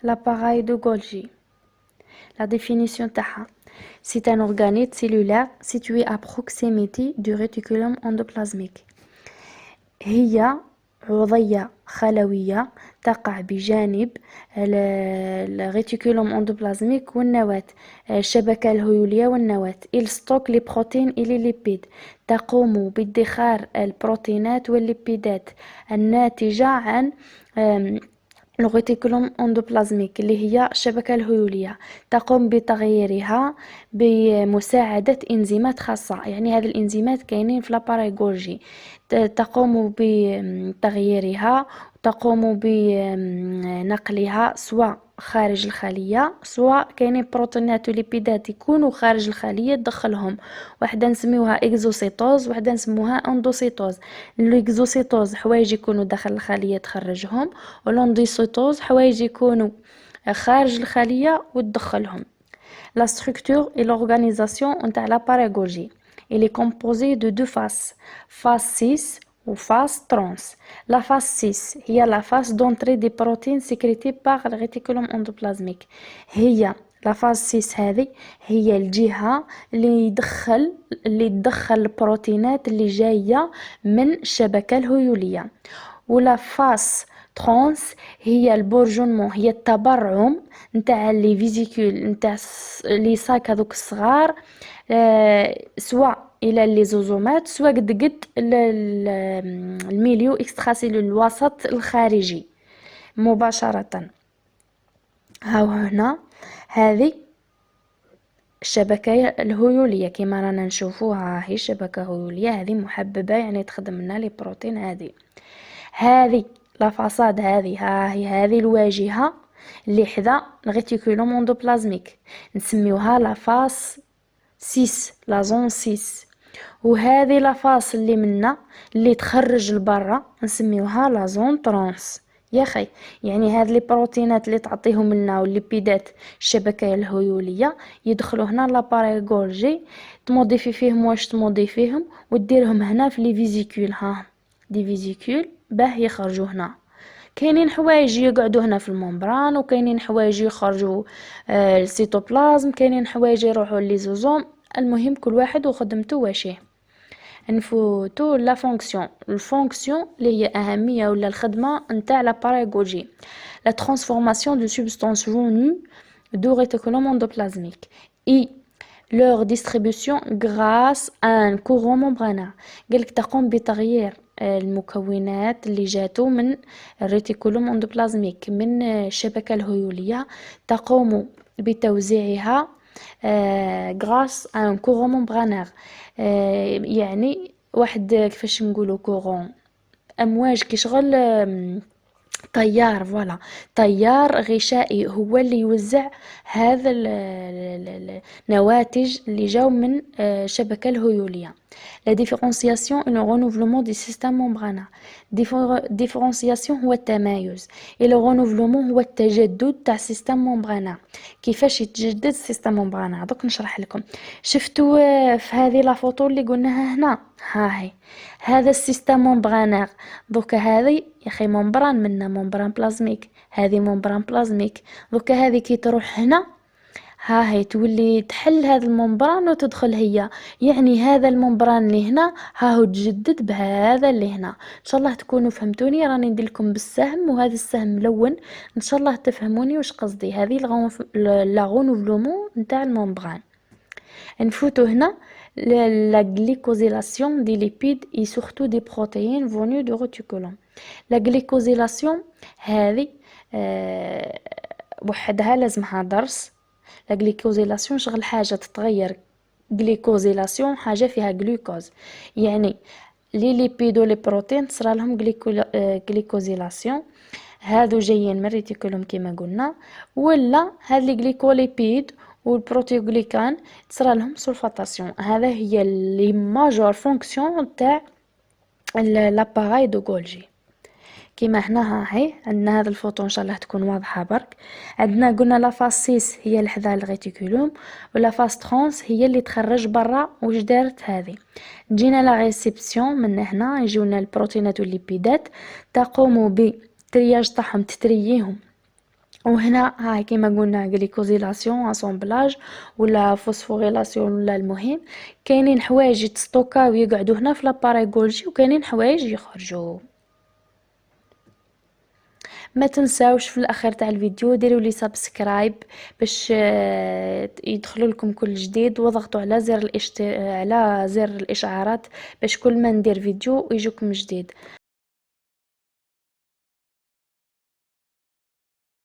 L'appareil de Golgi. La définition تاعها. C'est un organe cellulaire situé à proximité du réticulum endoplasmique. هي عضية خلوية تقع بجانب الريتيكولوم اندوبلازميك والنواة، الشبكة الهيولية والنواة. Il stocke les protéines et les lipides. تقوم بادخار البروتينات والليبيدات الناتجة عن الريتيكولوم اندوبلازميك اللي هي الشبكة الهيولية. تقوم بتغييرها بمساعدة انزيمات خاصة، يعني هذه الانزيمات كاينين في لاباراي غولجي. تقوم بتغييرها، تقوم بنقلها سواء خارج الخلية، سواء كاينين بروتينات وليبيدات يكونوا خارج الخلية تدخلهم. واحدة نسميوها اكزوسيتوز، واحدة نسموها اندوسيتوز. الاكزوسيتوز حوايج يكونوا داخل الخلية تخرجهم، والاندوسيتوز حوايج يكونوا خارج الخلية وتدخلهم. La structure et l'organisation نتاع l'appareil Golgi. Il est composé de deux faces, phase 6 ou phase trans. La phase 6 هي la phase d'entrée des protéines sécrétées par le réticulum endoplasmique. هي la phase 6 هذه هي الجهة اللي تدخل البروتينات اللي جاية من الشبكة الهيولية. ولا فاس ترانس هي البورجونمون، هي التبرعم نتاع لي فيزيكول نتاع لي ساك هذوك الصغار، سواء الى لي زوزومات سواء قد الميليو اكستراسيلول الوسط الخارجي مباشرة. هاو هنا هذه الشبكة الهيولية كما رانا نشوفوها، هي شبكة هيولية هذه محببة يعني تخدم لنا لي بروتين. هذه لا فاصاد هذه الواجهة اللي حدا الريتيكولوم اندوبلازميك نسميوها لا فاس 6، لا زون 6. وهذه لا فاس اللي منا اللي تخرج لبرا نسميوها لا زون ترانس. يا خي يعني هاد لي بروتينات اللي تعطيهم لنا والليبيدات الشبكه الهيوليه يدخلوا هنا لاباري غولجي، تموديفي فيهم واش تموديفيهم وديرهم هنا في لي فيزيكول. ها دي فيزيكول باه يخرجوا هنا. كاينين حوايج يقعدوا هنا في الممبران، وكاينين حوايج يخرجوا السيتوبلازم، كاينين حوايج يروحوا ليزوزوم. المهم كل واحد وخدمته واشيه. نفوتو لا فونكسيون. الفونكسيون اللي هي اهميه ولا الخدمه نتاع لاباري غولجي. لا ترانسفورماسيون دو سبستانس فونو دو ريتيكولوم اندوبلازميك اي leur distribution grâce à un courant membranaire. قالك تقوم بتغيير المكونات اللي جاتو من الريتيكولوم اندوبلازميك من الشبكة الهيولية، تقوم بتوزيعها grâce à un courant membranaire. يعني واحد كيفاش نقولوا كورون، امواج كيشغل تيار، فوالا تيار غشائي هو اللي يوزع هذا النواتج اللي جاو من الشبكة الهيولية. La différenciation et le renouvellement du système membranaire. différenciation هو التمايز، et le renouvellement هو التجدد تاع السيستم ممبرانا. كيفاش يتجدد السيستم ممبرانا؟ دوك نشرح لكم. شفتوا في هذه لا فوتو اللي قلناها هنا، ها هي هذا السيستم ممبرانير. دوك هذه يا اخي ممبران منا ممبران بلازميك، هذه ممبران بلازميك. دوك هذه كي تروح هنا ها هي تولي تحل هذا الممبران وتدخل هي، يعني هذا الممبران اللي هنا ها هو تجدد بهذا اللي هنا. ان شاء الله تكونوا فهمتوني، راني ندير لكم بالسهم وهذا السهم ملون ان شاء الله تفهموني واش قصدي. هذه لا غونوفلومون نتاع الممبران. نفوتو هنا la glycosylation des lipides et surtout des protéines venues du réticulum. La glycosylation هذه وحدها لازمها درس. la glycosylation شغل حاجة تتغير. glycosylation حاجة فيها جلوكوز، يعني لي ليبيد ولي بروتين تصرى لهم glycosylation. هادو جايين من الريتيكولوم كما قلنا، ولا هاد لي جليكوليبيد والبروتيوغليكان تصرى لهم سولفاتاسيون. هذا هي لي ماجور فونكسيون تاع لاباراي دو غولجي. كيما هنا هاهي عندنا هذا الفوطو ان شاء الله تكون واضحه برك. عندنا قلنا لا فاس 6 هي اللي حدا الغيتيكولوم، ولا فاس 30 هي اللي تخرج برا. واش دارت هذه؟ تجينا لا ريسبسيون من هنا، يجونا البروتينات والليبيدات، تقوم بترياج تاعهم، تترييهم. وهنا ها كيما قلنا غليكوزيلاسيون، اسامبلاج، ولا فوسفوريلاسيون، ولا المهم كاينين حوايج يتستوكاو ويقعدوا هنا في لاباري غولجي، وكاينين حوايج يخرجوا. ما تنساوش في الاخر تاع الفيديو ديروا لي سبسكرايب باش يدخلوا لكم كل جديد، وضغطوا على زر على زر الاشعارات باش كل ما ندير فيديو يجوكم جديد.